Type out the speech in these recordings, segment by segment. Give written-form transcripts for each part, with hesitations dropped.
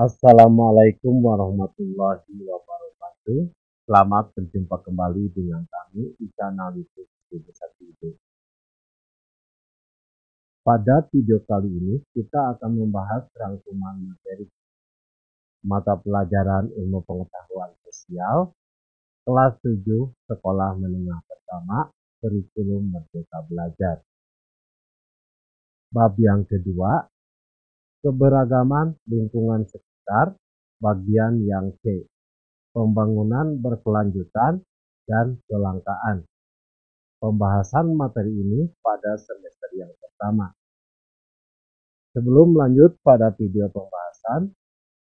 Assalamualaikum warahmatullahi wabarakatuh. Selamat berjumpa kembali dengan kami di channel YouTube Desa Hidup. Pada video kali ini kita akan membahas rangkuman materi mata pelajaran ilmu pengetahuan sosial kelas 7 Sekolah Menengah Pertama Kurikulum Merdeka Belajar. Bab yang kedua, keberagaman lingkungan sekitar, bagian yang C. Pembangunan berkelanjutan dan kelangkaan. Pembahasan materi ini pada semester yang pertama. Sebelum lanjut pada video pembahasan,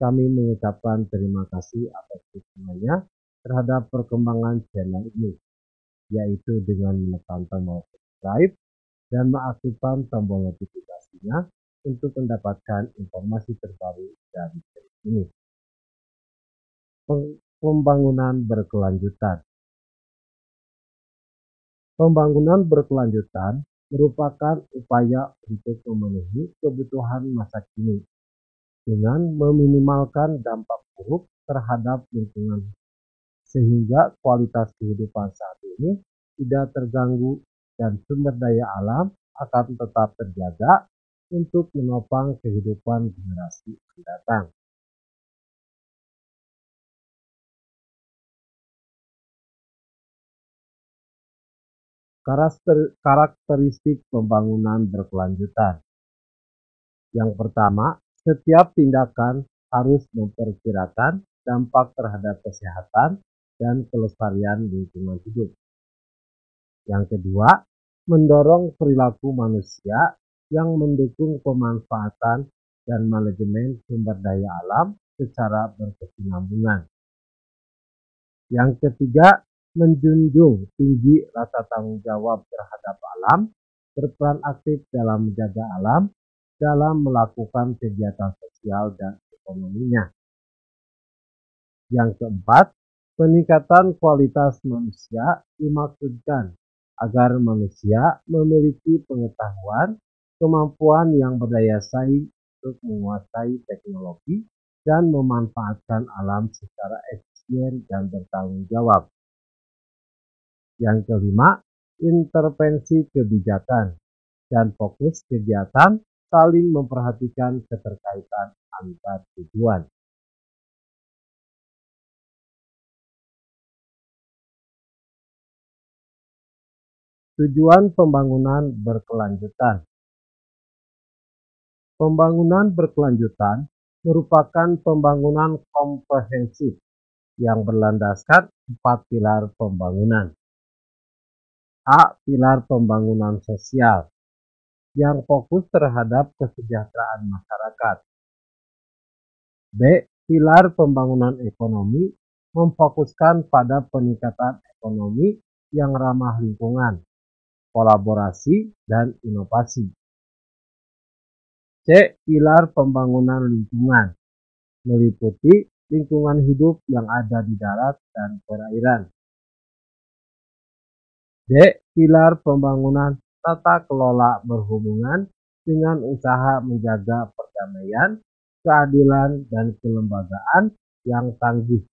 kami mengucapkan terima kasih atas dukungannya terhadap perkembangan channel ini, yaitu dengan menekan tombol subscribe dan mengaktifkan tombol notifikasinya untuk mendapatkan informasi terbaru dari channel ini. Pembangunan berkelanjutan. Pembangunan berkelanjutan merupakan upaya untuk memenuhi kebutuhan masa kini dengan meminimalkan dampak buruk terhadap lingkungan, sehingga kualitas kehidupan saat ini tidak terganggu dan sumber daya alam akan tetap terjaga untuk menopang kehidupan generasi mendatang. Karakteristik pembangunan berkelanjutan. Yang pertama, setiap tindakan harus memperkirakan dampak terhadap kesehatan dan kelestarian lingkungan hidup. Yang kedua, mendorong perilaku manusia yang mendukung pemanfaatan dan manajemen sumber daya alam secara berkesinambungan. Yang ketiga, menjunjung tinggi rasa tanggung jawab terhadap alam, berperan aktif dalam menjaga alam, dalam melakukan kegiatan sosial dan ekonominya. Yang keempat, peningkatan kualitas manusia dimaksudkan agar manusia memiliki pengetahuan, kemampuan yang berdaya saing untuk menguasai teknologi dan memanfaatkan alam secara efisien dan bertanggung jawab. Yang kelima, intervensi kebijakan dan fokus kegiatan saling memperhatikan keterkaitan antar tujuan. Tujuan pembangunan berkelanjutan. Pembangunan berkelanjutan merupakan pembangunan komprehensif yang berlandaskan 4 pilar pembangunan. A. Pilar pembangunan sosial yang fokus terhadap kesejahteraan masyarakat. B. Pilar pembangunan ekonomi memfokuskan pada peningkatan ekonomi yang ramah lingkungan, kolaborasi, dan inovasi. C. Pilar pembangunan lingkungan meliputi lingkungan hidup yang ada di darat dan perairan. D. Pilar pembangunan tata kelola berhubungan dengan usaha menjaga perdamaian, keadilan, dan kelembagaan yang tangguh.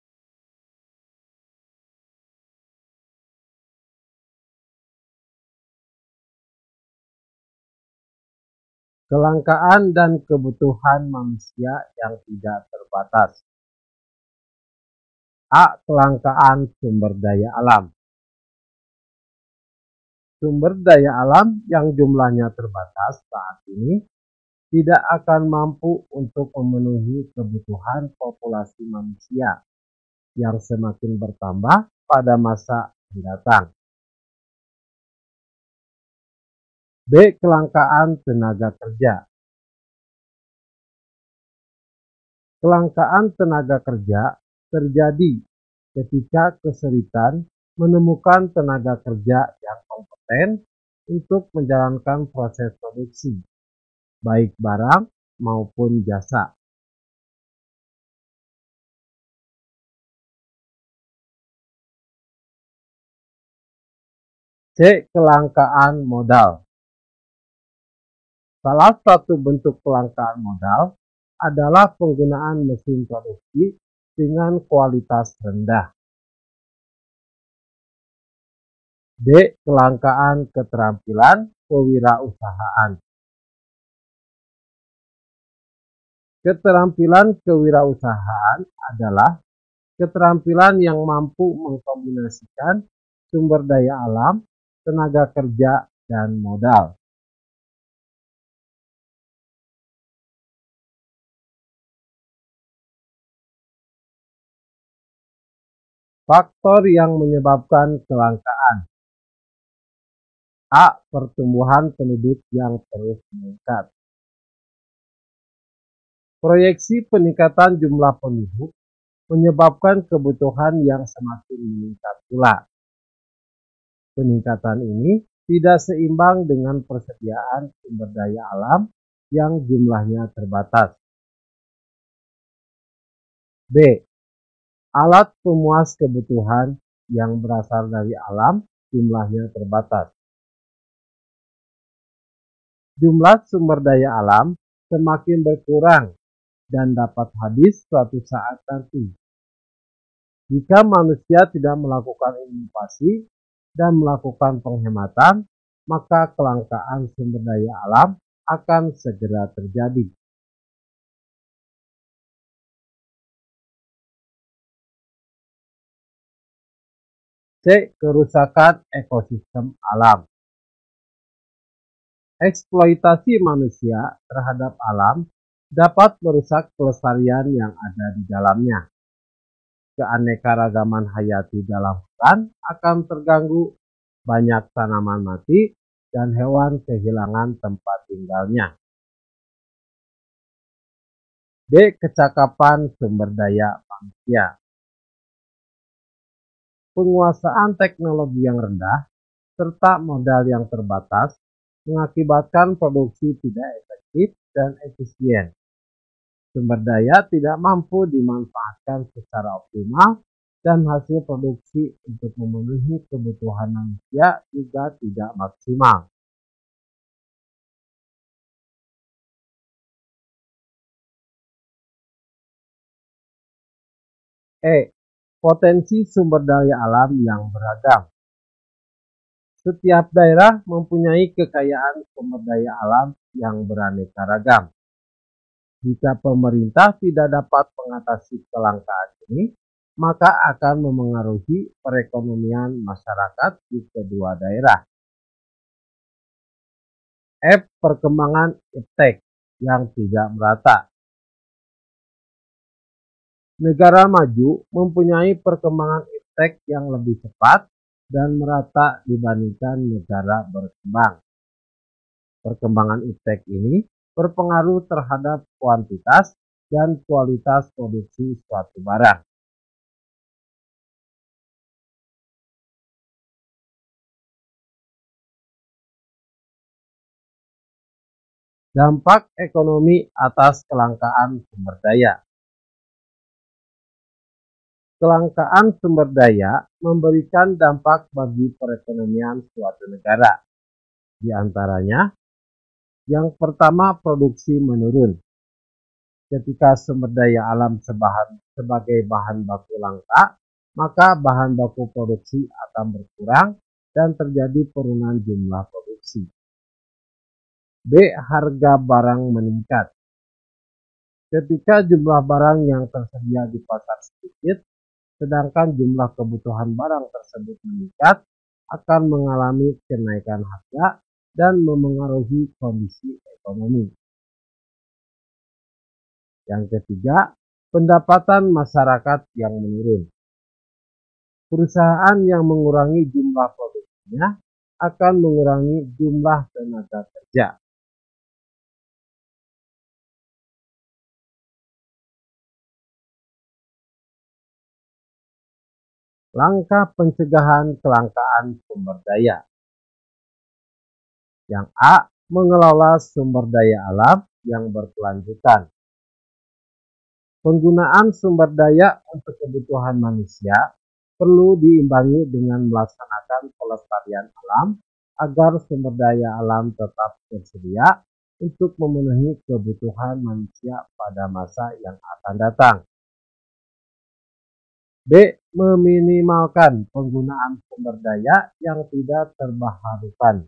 Kelangkaan dan kebutuhan manusia yang tidak terbatas. A. Kelangkaan sumber daya alam. Sumber daya alam yang jumlahnya terbatas saat ini tidak akan mampu untuk memenuhi kebutuhan populasi manusia yang semakin bertambah pada masa mendatang. B. Kelangkaan tenaga kerja. Kelangkaan tenaga kerja terjadi ketika kesulitan menemukan tenaga kerja yang kompeten untuk menjalankan proses produksi, baik barang maupun jasa. C. Kelangkaan modal. Salah satu bentuk kelangkaan modal adalah penggunaan mesin produksi dengan kualitas rendah. D. Kelangkaan keterampilan kewirausahaan. Keterampilan kewirausahaan adalah keterampilan yang mampu mengkombinasikan sumber daya alam, tenaga kerja, dan modal. Faktor yang menyebabkan kelangkaan. A. Pertumbuhan penduduk yang terus meningkat. Proyeksi peningkatan jumlah penduduk menyebabkan kebutuhan yang semakin meningkat pula. Peningkatan ini tidak seimbang dengan persediaan sumber daya alam yang jumlahnya terbatas. B. Alat pemuas kebutuhan yang berasal dari alam jumlahnya terbatas. Jumlah sumber daya alam semakin berkurang dan dapat habis suatu saat nanti. Jika manusia tidak melakukan inovasi dan melakukan penghematan, maka kelangkaan sumber daya alam akan segera terjadi. C. Kerusakan ekosistem alam. Eksploitasi manusia terhadap alam dapat merusak kelestarian yang ada di dalamnya. Keanekaragaman hayati dalam hutan akan terganggu, banyak tanaman mati, dan hewan kehilangan tempat tinggalnya. D. Kecakapan sumber daya manusia. Penguasaan teknologi yang rendah serta modal yang terbatas mengakibatkan produksi tidak efektif dan efisien. Sumber daya tidak mampu dimanfaatkan secara optimal dan hasil produksi untuk memenuhi kebutuhan manusia juga tidak maksimal. E. Potensi sumber daya alam yang beragam. Setiap daerah mempunyai kekayaan sumber daya alam yang beraneka ragam. Jika pemerintah tidak dapat mengatasi kelangkaan ini, maka akan memengaruhi perekonomian masyarakat di kedua daerah. F. Perkembangan iptek yang tidak merata. Negara maju mempunyai perkembangan iptek yang lebih cepat dan merata dibandingkan negara berkembang. Perkembangan iptek ini berpengaruh terhadap kuantitas dan kualitas produksi suatu barang. Dampak ekonomi atas kelangkaan sumber daya. Kelangkaan sumber daya memberikan dampak bagi perekonomian suatu negara. Di antaranya, yang pertama, produksi menurun. Ketika sumber daya alam sebagai bahan baku langka, maka bahan baku produksi akan berkurang dan terjadi penurunan jumlah produksi. B. Harga barang meningkat. Ketika jumlah barang yang tersedia di pasar sedikit, sedangkan jumlah kebutuhan barang tersebut meningkat, akan mengalami kenaikan harga dan memengaruhi kondisi ekonomi. Yang ketiga, pendapatan masyarakat yang menurun. Perusahaan yang mengurangi jumlah produksinya akan mengurangi jumlah tenaga kerja. Langkah pencegahan kelangkaan sumber daya. Yang A. Mengelola sumber daya alam yang berkelanjutan. Penggunaan sumber daya untuk kebutuhan manusia perlu diimbangi dengan melaksanakan pelestarian alam agar sumber daya alam tetap tersedia untuk memenuhi kebutuhan manusia pada masa yang akan datang. B. Meminimalkan penggunaan sumber daya yang tidak terbaharukan.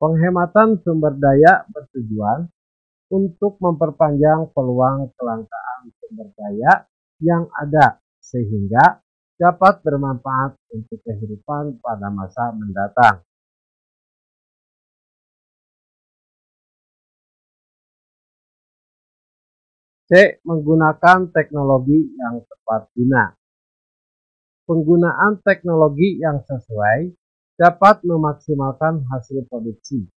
Penghematan sumber daya bertujuan untuk memperpanjang peluang kelangkaan sumber daya yang ada sehingga dapat bermanfaat untuk kehidupan pada masa mendatang. C. Menggunakan teknologi yang tepat guna. Penggunaan teknologi yang sesuai dapat memaksimalkan hasil produksi.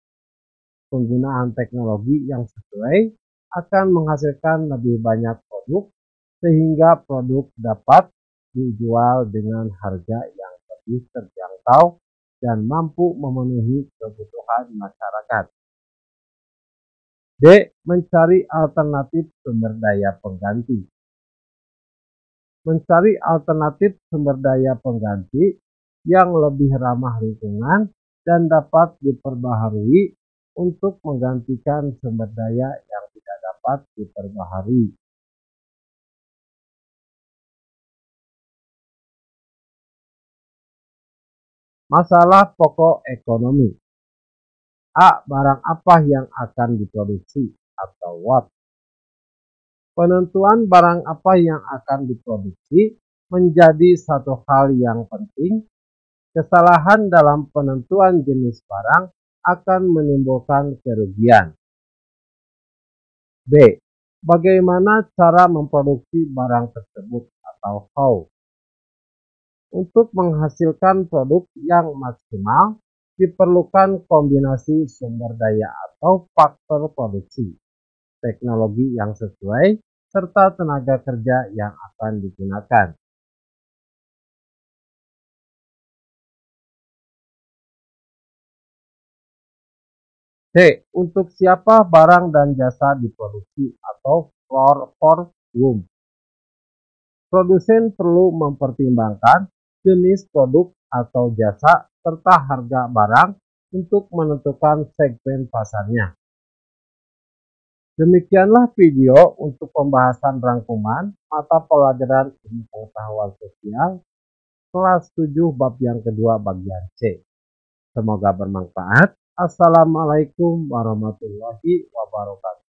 Penggunaan teknologi yang sesuai akan menghasilkan lebih banyak produk sehingga produk dapat dijual dengan harga yang lebih terjangkau dan mampu memenuhi kebutuhan masyarakat. D. Mencari alternatif sumber daya pengganti. Mencari alternatif sumber daya pengganti yang lebih ramah lingkungan dan dapat diperbaharui untuk menggantikan sumber daya yang tidak dapat diperbaharui. Masalah pokok ekonomi. A. Barang apa yang akan diproduksi atau what? Penentuan barang apa yang akan diproduksi menjadi satu hal yang penting. Kesalahan dalam penentuan jenis barang akan menimbulkan kerugian. B. Bagaimana cara memproduksi barang tersebut atau how? Untuk menghasilkan produk yang maksimal, diperlukan kombinasi sumber daya atau faktor produksi, teknologi yang sesuai, serta tenaga kerja yang akan digunakan. C. Untuk siapa barang dan jasa diproduksi atau for whom. Produsen perlu mempertimbangkan jenis produk atau jasa serta harga barang untuk menentukan segmen pasarnya. Demikianlah video untuk pembahasan rangkuman mata pelajaran ilmu pengetahuan sosial kelas 7 bab yang kedua bagian C. Semoga bermanfaat. Assalamualaikum warahmatullahi wabarakatuh.